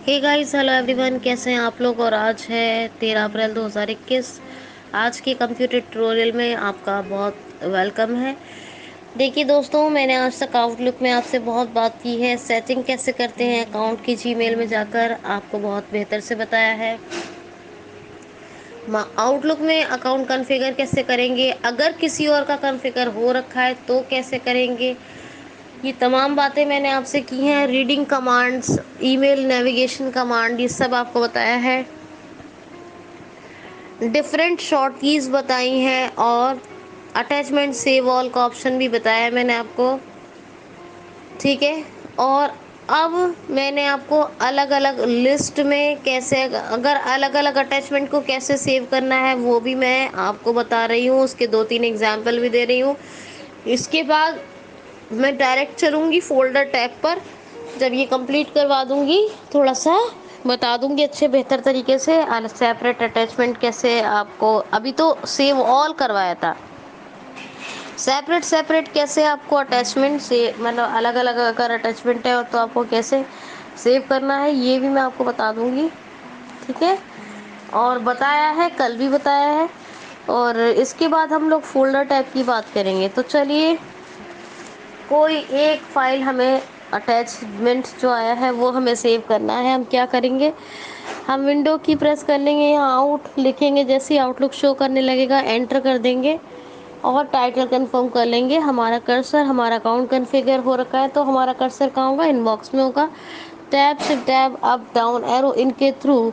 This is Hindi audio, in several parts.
हे गाइस, हेलो एवरीवन, कैसे हैं आप लोग। और आज है 13 अप्रैल 2021। आज के कंप्यूटर ट्यूटोरियल में आपका बहुत वेलकम है। देखिए दोस्तों, मैंने आज तक आउटलुक में आपसे बहुत बात की है। सेटिंग कैसे करते हैं अकाउंट की जीमेल में जाकर, आपको बहुत बेहतर से बताया है। आउटलुक में अकाउंट कॉन्फ़िगर कैसे करेंगे, अगर किसी और का कॉन्फ़िगर हो रखा है तो कैसे करेंगे, ये तमाम बातें मैंने आपसे की हैं। Reading commands, email navigation command, ये सब आपको बताया है। डिफरेंट शॉर्ट कीज बताई हैं और अटैचमेंट सेव ऑल का ऑप्शन भी बताया है मैंने आपको, ठीक है। और अब मैंने आपको अलग अलग लिस्ट में कैसे, अगर अलग अलग अटैचमेंट को कैसे सेव करना है वो भी मैं आपको बता रही हूँ। उसके 2-3 एग्जाम्पल भी दे रही हूँ। इसके बाद मैं डायरेक्ट चलूँगी फोल्डर टैब पर। जब ये कंप्लीट करवा दूँगी, थोड़ा सा बता दूँगी अच्छे बेहतर तरीके से सेपरेट अटैचमेंट कैसे आपको, अभी तो सेव ऑल करवाया था, सेपरेट सेपरेट कैसे आपको अटैचमेंट से, मतलब अलग अलग अगर अटैचमेंट है तो आपको कैसे सेव करना है, ये भी मैं आपको बता दूँगी, ठीक है। और बताया है, कल भी बताया है। और इसके बाद हम लोग फोल्डर टैब की बात करेंगे। तो चलिए, कोई एक फाइल हमें, अटैचमेंट जो आया है वो हमें सेव करना है। हम क्या करेंगे, हम विंडो की प्रेस कर लेंगे, यहाँ आउट लिखेंगे, जैसे ही आउटलुक शो करने लगेगा एंटर कर देंगे और टाइटल कंफर्म कर लेंगे। हमारा कर्सर, हमारा अकाउंट कॉन्फ़िगर हो रखा है तो हमारा कर्सर कहाँ होगा, इनबॉक्स में होगा। Tab shift tab up down arrow इनके थ्रू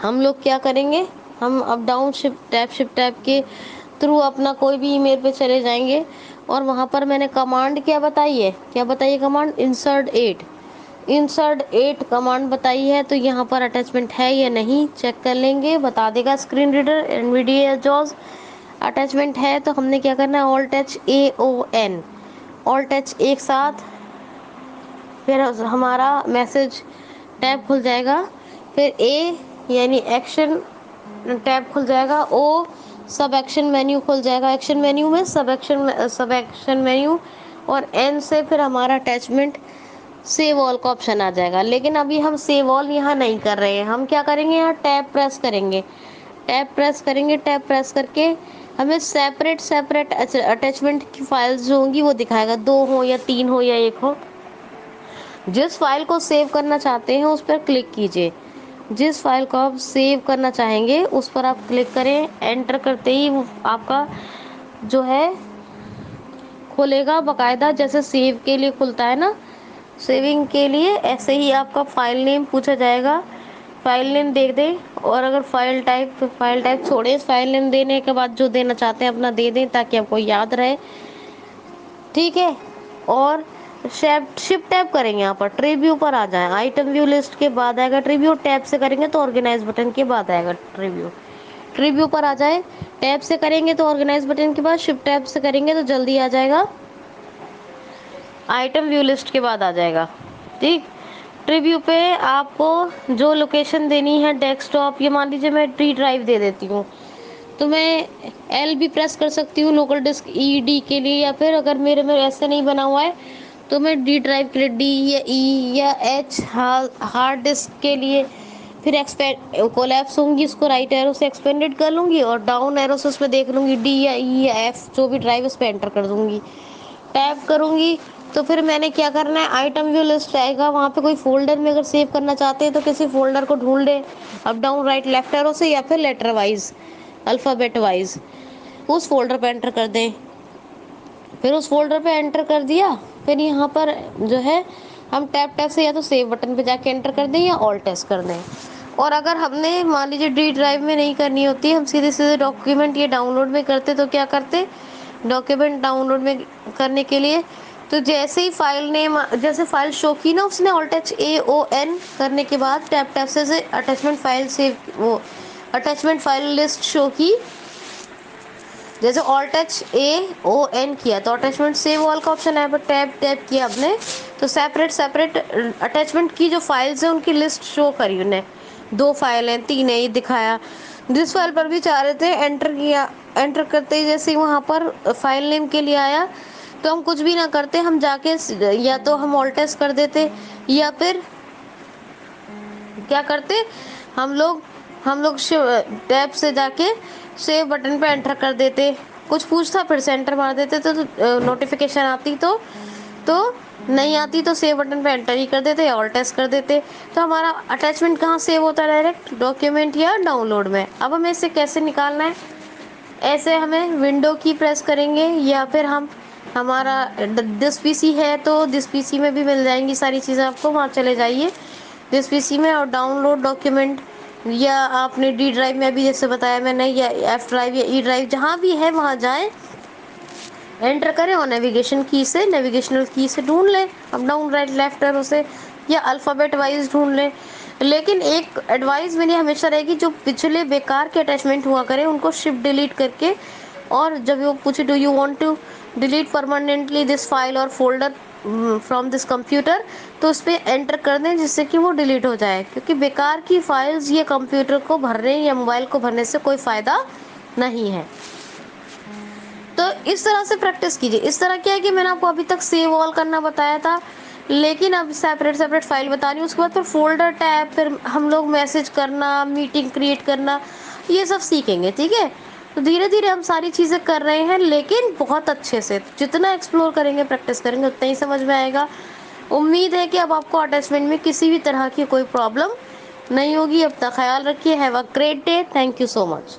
हम लोग क्या करेंगे, हम अप डाउन शिफ्ट टैब के थ्रू अपना कोई भी ईमेल पे चले जाएंगे। और वहाँ पर मैंने कमांड क्या बताई है, क्या बताई है कमांड, इंसर्ट 8 कमांड बताई है। तो यहाँ पर अटैचमेंट है या नहीं चेक कर लेंगे, बता देगा screen reader. Nvidia jaws attachment है तो हमने क्या करना है, alt touch AON, alt touch एक साथ, फिर हमारा मैसेज टैब खुल जाएगा, फिर ए यानी एक्शन टैब खुल जाएगा, ओ सब एक्शन मेन्यू खुल जाएगा, एक्शन मेन्यू में सब एक्शन मेन्यू, और एन से फिर हमारा अटैचमेंट सेव ऑल का ऑप्शन आ जाएगा। लेकिन अभी हम सेव ऑल यहाँ नहीं कर रहे हैं, हम क्या करेंगे, यहाँ टैब प्रेस करेंगे। टैब प्रेस करेंगे, टैब प्रेस करके हमें सेपरेट सेपरेट अटैचमेंट की फाइल्स जो होंगी वो दिखाएगा, 2 हो या 3 हो या 1 हो। जिस फाइल को सेव करना चाहते हैं उस पर क्लिक कीजिए। जिस फाइल को आप सेव करना चाहेंगे उस पर आप क्लिक करें। एंटर करते ही वो आपका जो है खुलेगा बकायदा, जैसे सेव के लिए खुलता है ना, सेविंग के लिए, ऐसे ही आपका फाइल नेम पूछा जाएगा। फाइल नेम दे दें, और अगर फाइल टाइप, तो फाइल टाइप छोड़े, फाइल नेम देने के बाद जो देना चाहते हैं अपना दे दें ताकि आपको याद रहे, ठीक है। और शिफ्ट टैब करेंगे, यहाँ पर ट्री व्यू पर आ जाए, आइटम व्यू लिस्ट के बाद आएगा ट्री व्यू, टैब से करेंगे तो ऑर्गेनाइज बटन के बाद आएगा ट्री व्यू। ट्री व्यू पर आ जाए, टैब से करेंगे तो ऑर्गेनाइज बटन के बाद, शिफ्ट टैब से करेंगे तो जल्दी आ जाएगा, आइटम व्यू लिस्ट के बाद आ जाएगा, ठीक। ट्री व्यू पे आपको जो लोकेशन देनी है, डेस्कटॉप, ये मान लीजिए मैं डी ड्राइव दे देती हूँ तो मैं L भी प्रेस कर सकती हूँ लोकल डिस्क ED के लिए, या फिर अगर मेरे में ऐसे नहीं बना हुआ है तो मैं D ड्राइव के लिए D या E या H हार्ड डिस्क के लिए, फिर एक्सपेंड कोलैप्स होंगी, इसको राइट एरो से एक्सपेंडेड कर लूँगी और डाउन एरो से उसमें देख लूँगी D या E या F जो भी ड्राइव उस पर एंटर कर दूँगी। टैप करूँगी तो फिर मैंने क्या करना है, आइटम व्यू लिस्ट आएगा, वहाँ पे कोई फोल्डर में अगर सेव करना चाहते हैं तो किसी फोल्डर को ढूंढ लें up down right left arrow से, या फिर लेटर वाइज, अल्फ़ाबेट वाइज उस फोल्डर पे एंटर कर दें। फिर उस फोल्डर पे एंटर कर दिया, फिर यहाँ पर जो है हम टैप से या तो सेव बटन पे जाके एंटर कर दें या ऑल्ट एस कर दें। और अगर हमने मान लीजिए डी ड्राइव में नहीं करनी होती, हम सीधे सीधे डॉक्यूमेंट ये डाउनलोड में करते, तो क्या करते, डॉक्यूमेंट डाउनलोड में करने के लिए तो जैसे ही फाइल नेम, जैसे फाइल शो की ना उसने, ऑल्ट टच AON करने के बाद टैप से अटैचमेंट फाइल सेव, वो अटैचमेंट फाइल लिस्ट शो की, जैसे ऑल टच AON किया तो अटैचमेंट सेव ऑल का ऑप्शन है, पर टैप किया आपने तो सेपरेट सेपरेट अटैचमेंट की जो फाइल्स हैं उनकी लिस्ट शो करी उन्हें, 2 फाइल हैं, 3 है, ये दिखाया। जिस फाइल पर भी चाह रहे थे एंटर किया, एंटर करते ही जैसे ही वहाँ पर फाइल नेम के लिए आया तो हम कुछ भी ना करते, हम जाके या तो हम ऑल्ट एस कर देते या फिर क्या करते, हम लोग टैब से जाके सेव बटन पे एंटर कर देते, कुछ पूछता फिर से एंटर मार देते, तो नोटिफिकेशन आती तो नहीं आती तो सेव बटन पे एंटर ही कर देते या ऑल टेस्ट कर देते। तो हमारा अटैचमेंट कहाँ सेव होता है, डायरेक्ट डॉक्यूमेंट या डाउनलोड में। अब हमें इसे कैसे निकालना है, ऐसे हमें विंडो की प्रेस करेंगे या फिर हम हमारा दिस पीसी है तो दिस पीसी में भी मिल जाएंगी सारी चीज़ें आपको, वहाँ चले जाइए दिस पीसी में और डाउनलोड डॉक्यूमेंट, या आपने डी ड्राइव में भी जैसे बताया मैंने, या एफ ड्राइव या ई ड्राइव जहाँ भी है वहाँ जाएं, एंटर करें और नेविगेशनल की से ढूंढ लें, up down right left arrow से, या अल्फ़ाबेट वाइज ढूंढ लें। लेकिन एक एडवाइस मेरी हमेशा रहेगी, जो पिछले बेकार के अटैचमेंट हुआ करें उनको शिफ्ट डिलीट करके, और जब वो पूछे do you want to delete permanently this file और फोल्डर फ्रॉम दिस कंप्यूटर, तो उस पर एंटर कर दें जिससे कि वो डिलीट हो जाए, क्योंकि बेकार की फाइल्स ये कंप्यूटर को भरने या मोबाइल को भरने से कोई फ़ायदा नहीं है। तो इस तरह से प्रैक्टिस कीजिए। इस तरह क्या है कि मैंने आपको अभी तक सेव ऑल करना बताया था, लेकिन अब सेपरेट फाइल बता रही हूँ। उसके बाद फिर फोल्डर टैब, फिर हम लोग मैसेज करना, मीटिंग क्रिएट करना, ये सब सीखेंगे, ठीक है। तो धीरे धीरे हम सारी चीज़ें कर रहे हैं, लेकिन बहुत अच्छे से, जितना एक्सप्लोर करेंगे प्रैक्टिस करेंगे उतना ही समझ में आएगा। उम्मीद है कि अब आपको अटैचमेंट में किसी भी तरह की कोई प्रॉब्लम नहीं होगी। अब तक ख्याल रखिए। Have a great day. Thank you so much.